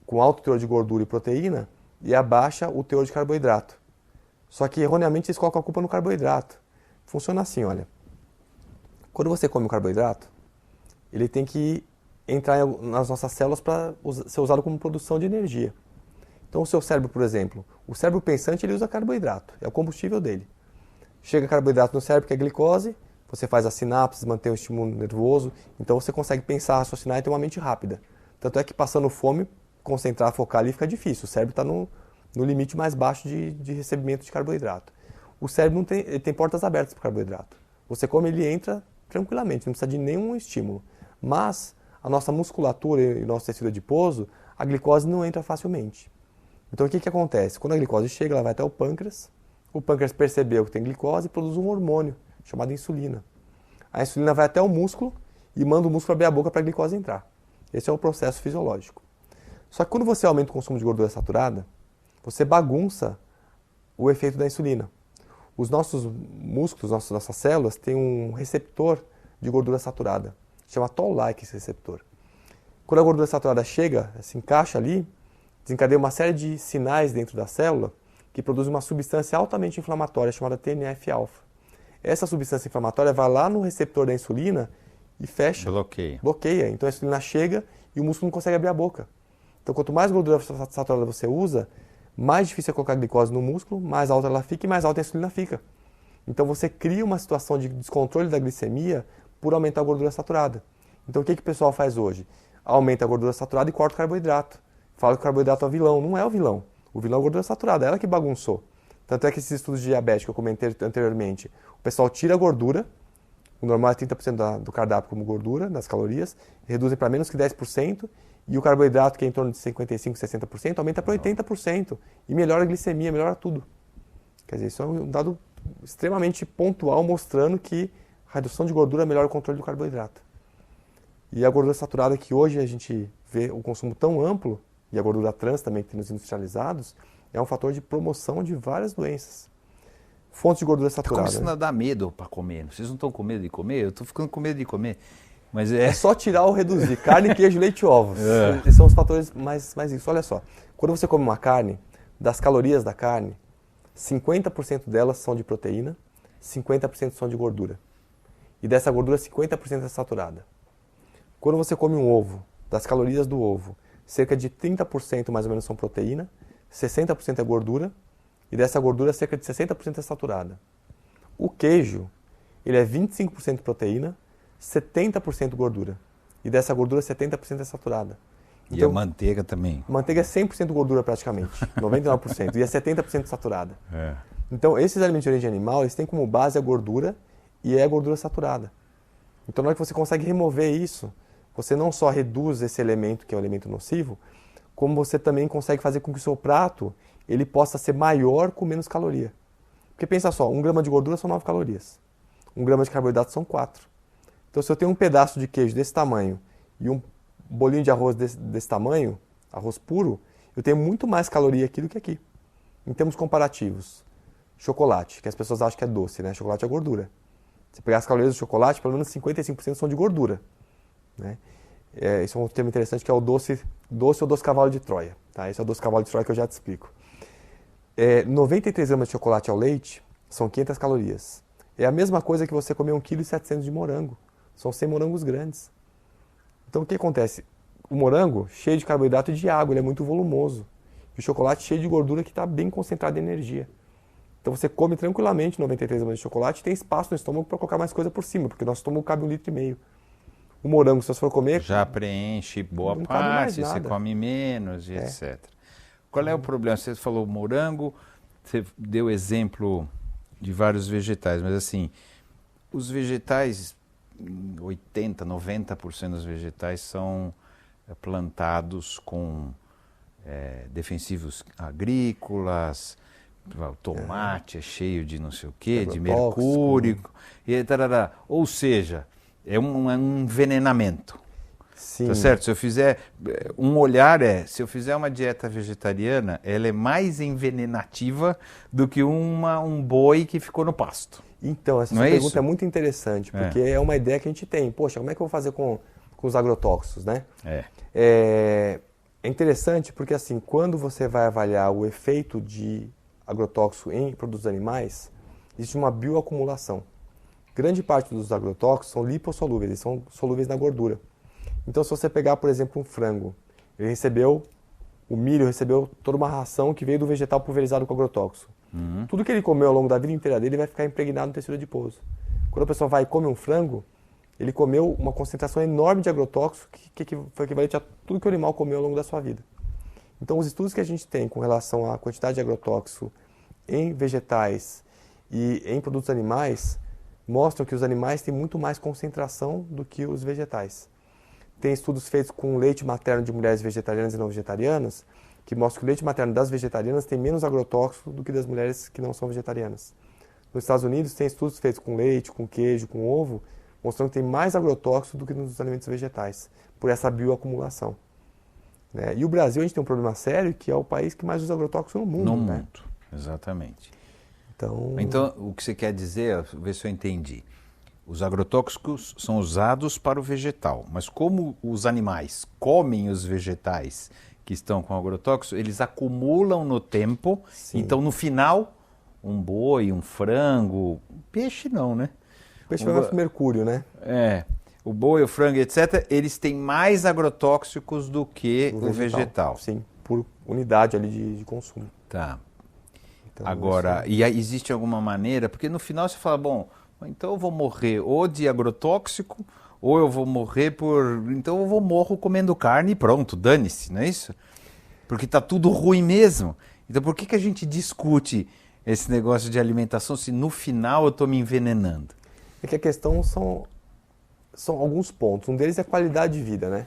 com alto teor de gordura e proteína e abaixa o teor de carboidrato. Só que erroneamente eles colocam a culpa no carboidrato. Funciona assim, olha. Quando você come o carboidrato, ele tem que entrar nas nossas células para ser usado como produção de energia. Então o seu cérebro, por exemplo, o cérebro pensante ele usa carboidrato, é o combustível dele. Chega carboidrato no cérebro, que é glicose, você faz as sinapses, mantém o estímulo nervoso, então você consegue pensar, raciocinar e ter uma mente rápida. Tanto é que passando fome, concentrar, focar ali fica difícil, o cérebro está no limite mais baixo de recebimento de carboidrato. O cérebro não tem, ele tem portas abertas para o carboidrato. Você come, ele entra tranquilamente, não precisa de nenhum estímulo. Mas a nossa musculatura e nosso tecido adiposo, a glicose não entra facilmente. Então o que acontece? Quando a glicose chega, ela vai até o pâncreas percebeu que tem glicose e produz um hormônio chamado insulina. A insulina vai até o músculo e manda o músculo abrir a boca para a glicose entrar. Esse é o processo fisiológico. Só que quando você aumenta o consumo de gordura saturada, você bagunça o efeito da insulina. Os nossos músculos, nossas células, têm um receptor de gordura saturada. Chama Toll-like esse receptor. Quando a gordura saturada chega, se encaixa ali, desencadeia uma série de sinais dentro da célula que produz uma substância altamente inflamatória chamada TNF-alfa. Essa substância inflamatória vai lá no receptor da insulina e fecha. Bloqueia. Então a insulina chega e o músculo não consegue abrir a boca. Então quanto mais gordura saturada você usa, mais difícil é colocar glicose no músculo, mais alta ela fica e mais alta a insulina fica. Então você cria uma situação de descontrole da glicemia por aumentar a gordura saturada. Então o que o pessoal faz hoje? Aumenta a gordura saturada e corta o carboidrato. Fala que o carboidrato é o vilão. Não é o vilão. O vilão é a gordura saturada, é ela que bagunçou. Tanto é que esses estudos de diabetes que eu comentei anteriormente, o pessoal tira a gordura, o normal é 30% do cardápio como gordura, das calorias, reduzem para menos que 10%, e o carboidrato, que é em torno de 55%, 60%, aumenta para 80%, e melhora a glicemia, melhora tudo. Quer dizer, isso é um dado extremamente pontual, mostrando que a redução de gordura melhora o controle do carboidrato. E a gordura saturada, que hoje a gente vê o consumo tão amplo, e a gordura trans também que tem nos industrializados, é um fator de promoção de várias doenças. Fontes de gordura saturada. Está começando a dar medo para comer. Vocês não estão com medo de comer? Eu estou ficando com medo de comer. Mas é só tirar ou reduzir. Carne, queijo, leite e ovos. Esses são os fatores mais isso. Olha só, quando você come uma carne, das calorias da carne, 50% delas são de proteína, 50% são de gordura. E dessa gordura, 50% é saturada. Quando você come um ovo, das calorias do ovo, cerca de 30% mais ou menos são proteína, 60% é gordura, e dessa gordura cerca de 60% é saturada. O queijo, ele é 25% proteína, 70% gordura. E dessa gordura 70% é saturada. Então, e a manteiga também? Manteiga é 100% gordura praticamente, 99%, e é 70% saturada. Então esses alimentos de origem animal, eles têm como base a gordura e é a gordura saturada. Então na hora que você consegue remover isso, você não só reduz esse elemento, que é um elemento nocivo, como você também consegue fazer com que o seu prato ele possa ser maior com menos caloria. Porque pensa só, 1 grama de gordura são 9 calorias. 1 grama de carboidrato são 4. Então se eu tenho um pedaço de queijo desse tamanho e um bolinho de arroz desse tamanho, arroz puro, eu tenho muito mais caloria aqui do que aqui. Em termos comparativos, chocolate, que as pessoas acham que é doce, né? Chocolate é gordura. Se pegar as calorias do chocolate, pelo menos 55% são de gordura. Né? Esse é um termo interessante que é o doce ou doce cavalo de Troia. Tá? Esse é o doce cavalo de Troia que eu já te explico. 93 gramas de chocolate ao leite são 500 calorias. É a mesma coisa que você comer 1,7 kg de morango. São 100 morangos grandes. Então o que acontece? O morango, cheio de carboidrato e de água, ele é muito volumoso. E o chocolate cheio de gordura que está bem concentrado em energia. Então você come tranquilamente 93 gramas de chocolate e tem espaço no estômago para colocar mais coisa por cima, porque nosso estômago cabe 1,5 litro. O morango, se você for comer... Já preenche boa parte, você come menos, etc. Qual é o problema? Você falou morango, você deu exemplo de vários vegetais, mas assim, os vegetais, 80%, 90% dos vegetais são plantados com defensivos agrícolas, o tomate é cheio de não sei o quê, de mercúrio, e tarará. Ou seja, é um envenenamento. Sim. Tá certo? Se eu fizer um olhar se eu fizer uma dieta vegetariana, ela é mais envenenativa do que um boi que ficou no pasto. Então, essa Não sua é pergunta isso? é muito interessante, porque é uma ideia que a gente tem. Poxa, como é que eu vou fazer com os agrotóxicos, né? É interessante porque, assim, quando você vai avaliar o efeito de agrotóxico em produtos animais, existe uma bioacumulação. Grande parte dos agrotóxicos são lipossolúveis, eles são solúveis na gordura. Então, se você pegar, por exemplo, um frango, o milho recebeu toda uma ração que veio do vegetal pulverizado com agrotóxico. Tudo que ele comeu ao longo da vida inteira dele vai ficar impregnado no tecido adiposo. Quando a pessoa vai e come um frango, ele comeu uma concentração enorme de agrotóxico que foi equivalente a tudo que o animal comeu ao longo da sua vida. Então, os estudos que a gente tem com relação à quantidade de agrotóxico em vegetais e em produtos animais mostram que os animais têm muito mais concentração do que os vegetais. Tem estudos feitos com leite materno de mulheres vegetarianas e não vegetarianas que mostram que o leite materno das vegetarianas tem menos agrotóxico do que das mulheres que não são vegetarianas. Nos Estados Unidos tem estudos feitos com leite, com queijo, com ovo, mostrando que tem mais agrotóxico do que nos alimentos vegetais, por essa bioacumulação. Né? E o Brasil, a gente tem um problema sério, que é o país que mais usa agrotóxico no mundo. No né? mundo, exatamente. Então, o que você quer dizer, ver se eu entendi. Os agrotóxicos são usados para o vegetal, mas como os animais comem os vegetais que estão com agrotóxico, eles acumulam no tempo, Sim. então no final, um boi, um frango, peixe não, né? peixe vai mais pro mercúrio, né? O boi, o frango, etc., eles têm mais agrotóxicos do que o vegetal. Sim, por unidade ali de consumo. Tá. Então, Agora, e aí existe alguma maneira, porque no final você fala, bom, então eu vou morrer ou de agrotóxico, ou eu vou morrer então eu morro comendo carne e pronto, dane-se, não é isso? Porque tá tudo ruim mesmo. Então por que a gente discute esse negócio de alimentação se no final eu estou me envenenando? É que a questão são alguns pontos. Um deles é a qualidade de vida, né?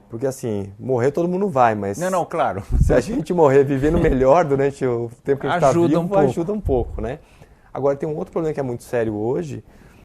Porque assim, morrer todo mundo vai, mas... Não, claro. Se a gente morrer vivendo melhor durante o tempo que a gente está vivo, um pouco. ajuda um pouco, né? Agora tem um outro problema que é muito sério hoje,